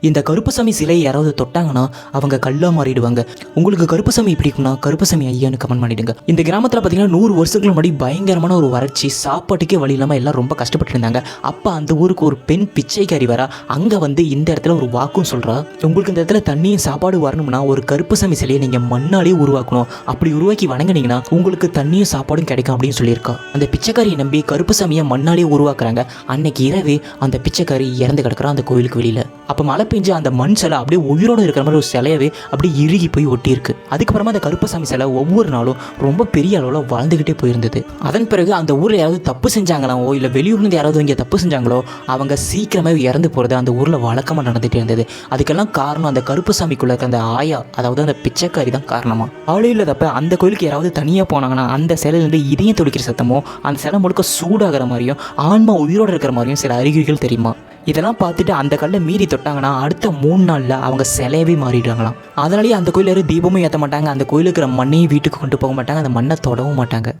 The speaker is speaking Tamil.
இந்த கருப்பசாமி சிலையை யாராவது தொட்டாங்கன்னா அவங்க கல்லா மாறிடுவாங்க. உங்களுக்கு கருப்பசாமி பிடிக்கும்னா கருப்பசாமி ஐயான்னு கமெண்ட் பண்ணிடுங்க. இந்த கிராமத்தில் பார்த்தீங்கன்னா 100 வருஷத்துக்கு முன்னாடி பயங்கரமான ஒரு வறட்சி, சாப்பாட்டுக்கே வழி இல்லாமல் எல்லாம் ரொம்ப கஷ்டப்பட்டு இருந்தாங்க. அப்போ அந்த ஊருக்கு ஒரு பெண் பிச்சைக்காரி வரா. அங்கே வந்து இந்த இடத்துல ஒரு வாக்கும் சொல்கிறா, உங்களுக்கு இந்த இடத்துல தண்ணியும் சாப்பாடு வரணும்னா ஒரு கருப்பசாமி சிலையை நீங்கள் மண்ணாலே உருவாக்கணும். அப்படி உருவாக்கி வணங்கினீங்கன்னா உங்களுக்கு தண்ணியும் சாப்பாடும் கிடைக்கும் அப்படின்னு சொல்லியிருக்கா. அந்த பிச்சைக்காரியை நம்பி கருப்பசாமியை மண்ணாலே உருவாக்குறாங்க. அன்னைக்கு இரவே அந்த பிச்சைக்காரி இறந்து கிடக்குறா அந்த கோயிலுக்கு வெளியில். அப்போ மழை பெஞ்சு அந்த மண் சிலை அப்படியே உயிரோடு இருக்கிற மாதிரி ஒரு சிலையவே அப்படியே இறுகி போய் ஒட்டியிருக்கு. அதுக்கப்புறமா அந்த கருப்பசாமி சிலை ஒவ்வொரு நாளும் ரொம்ப பெரிய அளவில் வாழ்ந்துக்கிட்டே போயிருந்தது. அதன் பிறகு அந்த ஊரில் யாராவது தப்பு செஞ்சாங்களாவோ இல்லை வெளியூர்லேருந்து யாராவது இங்கே தப்பு செஞ்சாங்களோ அவங்க சீக்கிரமாக இறந்து போகிறது அந்த ஊரில் வழக்கமாக நடந்துகிட்டே இருந்தது. அதுக்கெல்லாம் காரணம் அந்த கருப்பசாமிக்குள்ள இருக்க அந்த ஆயா, அதாவது அந்த பிச்சைக்காரி தான் காரணமாக. ஆளே இல்லாதப்ப அந்த கோயிலுக்கு யாராவது தனியாக போனாங்கன்னா அந்த சிலையிலேருந்து இதயம் துடிக்கிற சத்தமோ அந்த சிலை முழுக்க சூடாகிற மாதிரியும் ஆன்மா உயிரோடு இருக்கிற மாதிரியும் சில அறிகுறிகள் தெரியுமா. இதெல்லாம் பார்த்துட்டு அந்த கல்லை மீறி தொட்டாங்கன்னா அடுத்த 3 நாளில் அவங்க சிலையவே மாறிடுவாங்களாம். அதனாலேயே அந்த கோயில் யாரும் தீபமும் ஏற்ற மாட்டாங்க, அந்த கோயிலுக்கு இருக்கிற மண்ணையும் வீட்டுக்கு கொண்டு போக மாட்டாங்க, அந்த மண்ணை தொடவும் மாட்டாங்க.